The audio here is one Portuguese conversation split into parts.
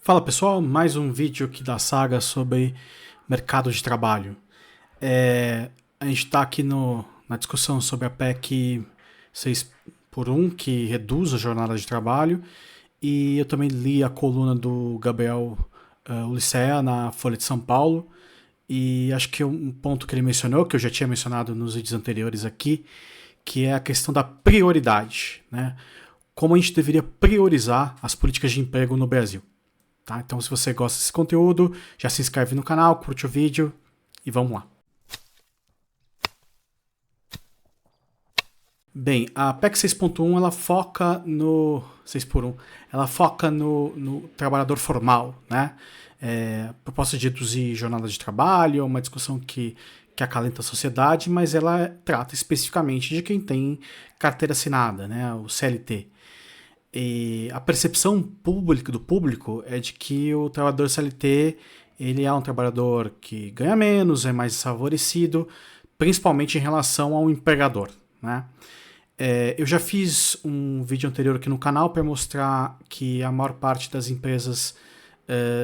Fala pessoal, mais um vídeo aqui da saga sobre mercado de trabalho. A gente está aqui na discussão sobre a PEC 6 por 1, que reduz a jornada de trabalho, e eu também li a coluna do Gabriel Ulicea na Folha de São Paulo, e acho que um ponto que ele mencionou, que eu já tinha mencionado nos vídeos anteriores aqui, que é a questão da prioridade, né? Como a gente deveria priorizar as políticas de emprego no Brasil. Tá? Então, se você gosta desse conteúdo, já se inscreve no canal, curte o vídeo e vamos lá. Bem, a PEC 6.1 ela foca no 6 por 1, ela foca no trabalhador formal, né? Proposta de reduzir jornada de trabalho, é uma discussão que acalenta a sociedade, mas ela trata especificamente de quem tem carteira assinada, né? O CLT. E a percepção do público é de que o trabalhador CLT ele é um trabalhador que ganha menos, é mais desfavorecido, principalmente em relação ao empregador, né? Eu já fiz um vídeo anterior aqui no canal para mostrar que a maior parte das empresas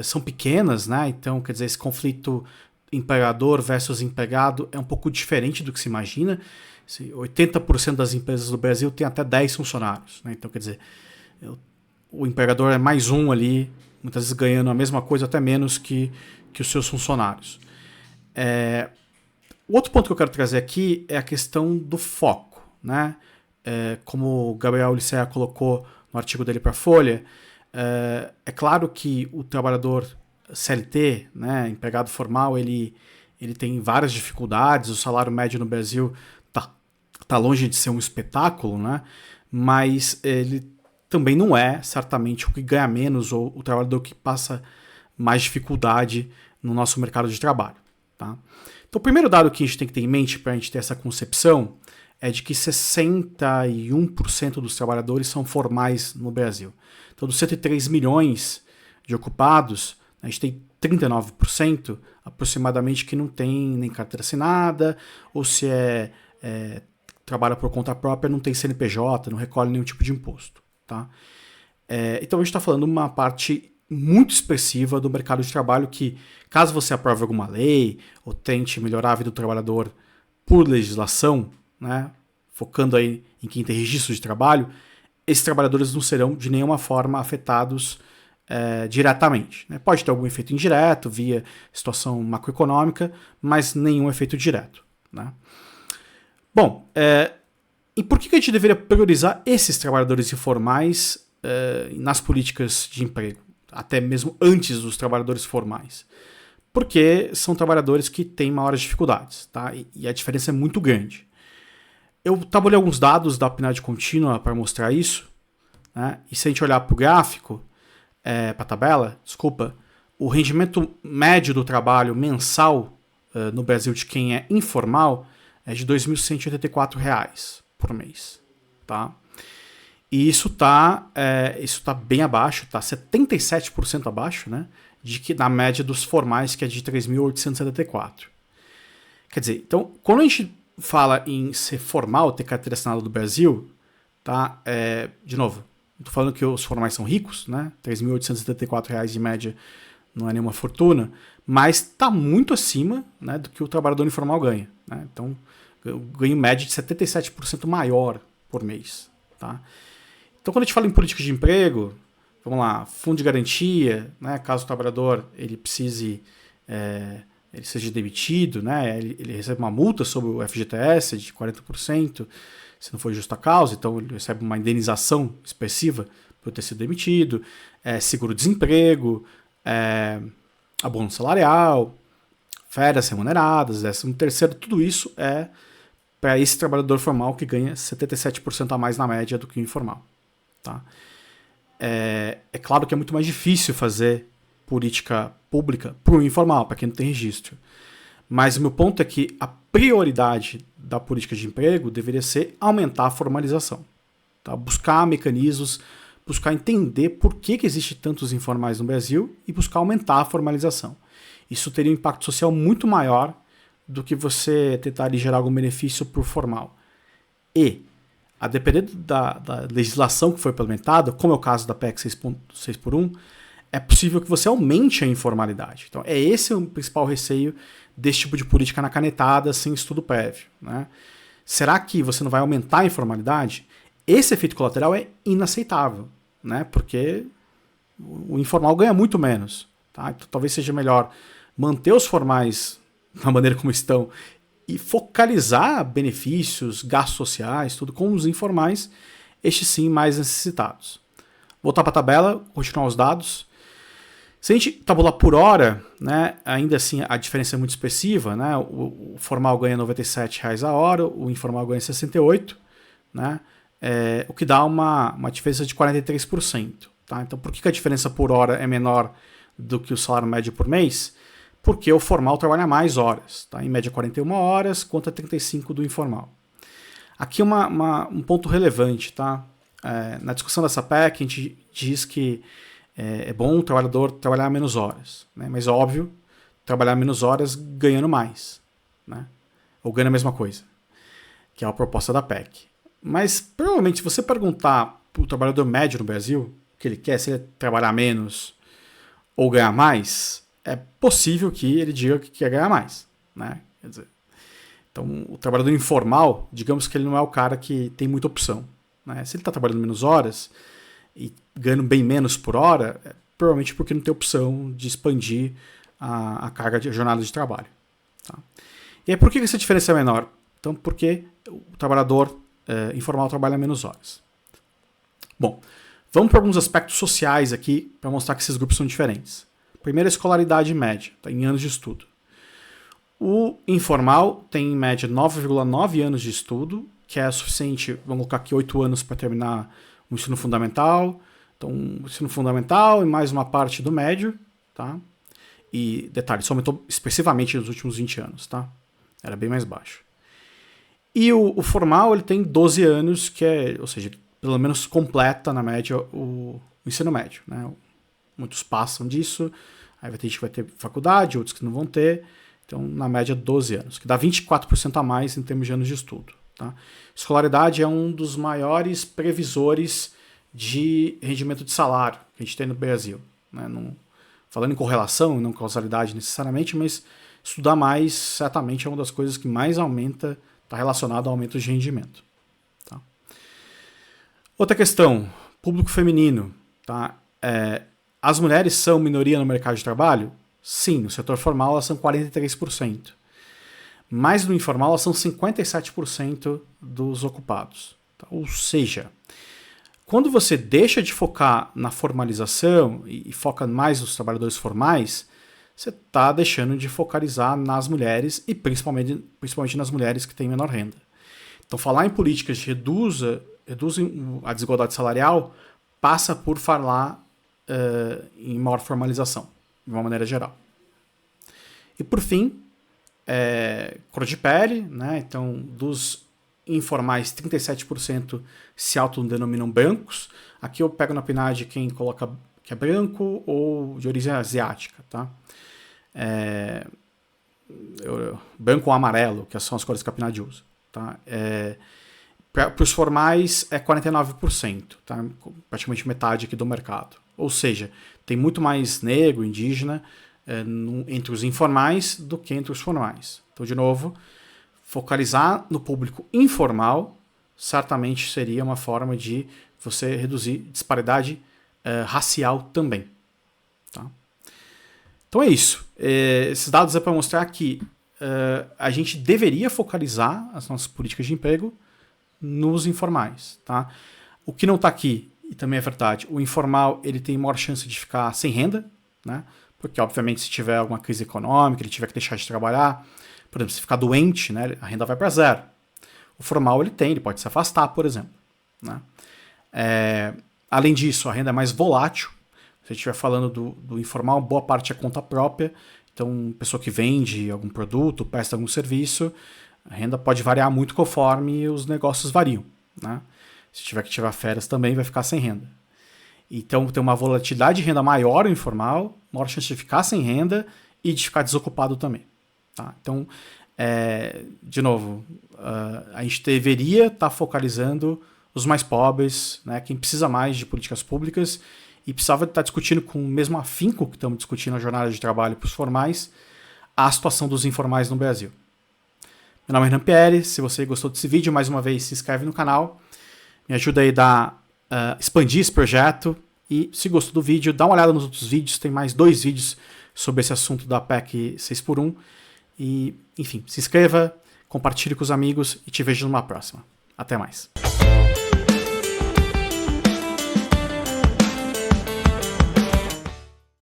são pequenas, né? Então, quer dizer, esse conflito empregador versus empregado é um pouco diferente do que se imagina. 80% das empresas do Brasil tem até 10 funcionários, né? Então, quer dizer, o empregador é mais um ali, muitas vezes ganhando a mesma coisa, até menos que os seus funcionários. O outro ponto que eu quero trazer aqui é a questão do foco, né? Como o Gabriel Ulicea colocou no artigo dele para a Folha, é claro que o trabalhador CLT, né, empregado formal, ele tem várias dificuldades, o salário médio no Brasil tá longe de ser um espetáculo, né? Mas ele também não é, certamente, o que ganha menos ou o trabalhador que passa mais dificuldade no nosso mercado de trabalho. Tá? Então, o primeiro dado que a gente tem que ter em mente para a gente ter essa concepção é de que 61% dos trabalhadores são formais no Brasil. Então, dos 103 milhões de ocupados, a gente tem 39% aproximadamente que não tem nem carteira assinada, ou se trabalha por conta própria, não tem CNPJ, não recolhe nenhum tipo de imposto. Tá? Então a gente está falando de uma parte muito expressiva do mercado de trabalho que, caso você aprove alguma lei ou tente melhorar a vida do trabalhador por legislação, né, focando aí em quem tem registro de trabalho, esses trabalhadores não serão de nenhuma forma afetados diretamente. Né? Pode ter algum efeito indireto via situação macroeconômica, mas nenhum efeito direto. Né? Bom, e por que a gente deveria priorizar esses trabalhadores informais nas políticas de emprego, até mesmo antes dos trabalhadores formais? Porque são trabalhadores que têm maiores dificuldades, tá? E a diferença é muito grande. Eu tabulei alguns dados da PNAD contínua para mostrar isso, né? E se a gente olhar para o gráfico, para a tabela, o rendimento médio do trabalho mensal no Brasil de quem é informal é de R$ 2.184 por mês, tá? E isso tá bem abaixo, tá 77% abaixo, né, na média dos formais, que é de 3.874. Quer dizer, então, quando a gente fala em ser formal, ter carteira assinada do Brasil, tá, de novo, não tô falando que os formais são ricos, né, R$ 3.874 de média não é nenhuma fortuna, mas está muito acima, né, do que o trabalhador informal ganha, né? Então, ganho médio de 77% maior por mês. Tá? Então, quando a gente fala em política de emprego, vamos lá, fundo de garantia, né, caso o trabalhador ele precise, ele seja demitido, né, ele recebe uma multa sobre o FGTS de 40%, se não for justa causa, então ele recebe uma indenização expressiva por ter sido demitido, seguro-desemprego, abono salarial, férias remuneradas, 13º, tudo isso é para esse trabalhador formal que ganha 77% a mais na média do que o informal. Tá? É claro que é muito mais difícil fazer política pública para o informal, para quem não tem registro. Mas o meu ponto é que a prioridade da política de emprego deveria ser aumentar a formalização. Tá? Buscar mecanismos, buscar entender por que existe tantos informais no Brasil e buscar aumentar a formalização. Isso teria um impacto social muito maior do que você tentar gerar algum benefício por formal. E, a depender da legislação que foi implementada, como é o caso da PEC 6 por 1, é possível que você aumente a informalidade. Então, esse o principal receio desse tipo de política na canetada, sem estudo prévio, né? Será que você não vai aumentar a informalidade? Esse efeito colateral é inaceitável, né? Porque o informal ganha muito menos. Tá? Então, talvez seja melhor manter os formais da maneira como estão e focalizar benefícios, gastos sociais, tudo com os informais, estes sim mais necessitados. Voltar para a tabela, continuar os dados. Se a gente tabular por hora, né, ainda assim a diferença é muito expressiva, né, o formal ganha R$ 97,00 a hora, o informal ganha 68, né, o que dá uma diferença de 43%. Tá? Então, por que a diferença por hora é menor do que o salário médio por mês? Porque o formal trabalha mais horas, tá? Em média 41 horas contra 35 do informal. Aqui um ponto relevante, tá? Na discussão dessa PEC, a gente diz que é bom o trabalhador trabalhar menos horas, né? Mas óbvio, trabalhar menos horas ganhando mais, né? Ou ganhando a mesma coisa, que é a proposta da PEC. Mas provavelmente se você perguntar para o trabalhador médio no Brasil o que ele quer, se ele trabalhar menos ou ganhar mais, é possível que ele diga que quer ganhar mais, né? Quer dizer, então o trabalhador informal, digamos que ele não é o cara que tem muita opção, né? Se ele está trabalhando menos horas e ganhando bem menos por hora, provavelmente porque não tem opção de expandir a carga de jornada de trabalho. Tá? E aí por que essa diferença é menor? Então, porque o trabalhador informal trabalha menos horas. Bom, vamos para alguns aspectos sociais aqui para mostrar que esses grupos são diferentes. Primeiro, a escolaridade média, tá, em anos de estudo. O informal tem em média 9,9 anos de estudo, que é suficiente, vamos colocar aqui 8 anos para terminar o ensino fundamental. Então, o ensino fundamental e mais uma parte do médio, tá? E, detalhe, isso aumentou expressivamente nos últimos 20 anos, tá? Era bem mais baixo. E o formal, ele tem 12 anos, que é, ou seja, pelo menos completa, na média, o ensino médio, né? Muitos passam disso, aí vai ter gente que vai ter faculdade, outros que não vão ter. Então, na média, 12 anos, que dá 24% a mais em termos de anos de estudo. Tá? Escolaridade é um dos maiores previsores de rendimento de salário que a gente tem no Brasil. Né? Não, falando em correlação, não causalidade necessariamente, mas estudar mais certamente é uma das coisas que mais aumenta, está relacionado ao aumento de rendimento. Tá? Outra questão, público feminino. Tá? As mulheres são minoria no mercado de trabalho? Sim, no setor formal elas são 43%. Mas no informal elas são 57% dos ocupados. Tá? Ou seja, quando você deixa de focar na formalização e foca mais nos trabalhadores formais, você está deixando de focalizar nas mulheres e principalmente nas mulheres que têm menor renda. Então falar em políticas que reduzem a desigualdade salarial passa por falar em maior formalização, de uma maneira geral. E por fim, cor de pele, né? Então dos informais, 37% se autodenominam brancos. Aqui eu pego na PNAD quem coloca que é branco ou de origem asiática, tá? Branco ou amarelo, que são as cores que a PNAD usa. Tá? Para os formais é 49%, tá? Praticamente metade aqui do mercado. Ou seja, tem muito mais negro, indígena, entre os informais do que entre os formais. Então, de novo, focalizar no público informal certamente seria uma forma de você reduzir disparidade racial também. Tá? Então é isso. Esses dados é para mostrar que a gente deveria focalizar as nossas políticas de emprego nos informais. Tá? O que não está aqui, e também é verdade, o informal ele tem maior chance de ficar sem renda, né? Porque obviamente se tiver alguma crise econômica, ele tiver que deixar de trabalhar, por exemplo, se ficar doente, né, a renda vai para zero. O formal ele pode se afastar, por exemplo. Né? Além disso, a renda é mais volátil. Se a gente estiver falando do informal, boa parte é conta própria. Então, pessoa que vende algum produto, presta algum serviço, a renda pode variar muito conforme os negócios variam. Né? Se tiver que tirar férias também, vai ficar sem renda. Então, tem uma volatilidade de renda maior no informal, maior chance de ficar sem renda e de ficar desocupado também. Tá? Então, de novo, a gente deveria estar focalizando os mais pobres, né, quem precisa mais de políticas públicas e precisava estar discutindo com o mesmo afinco que estamos discutindo a jornada de trabalho para os formais, a situação dos informais no Brasil. Meu nome é Renan Pierre, se você gostou desse vídeo, mais uma vez se inscreve no canal, me ajuda aí a expandir esse projeto, e se gostou do vídeo, dá uma olhada nos outros vídeos, tem mais 2 vídeos sobre esse assunto da PEC 6x1, e enfim, se inscreva, compartilhe com os amigos e te vejo numa próxima. Até mais.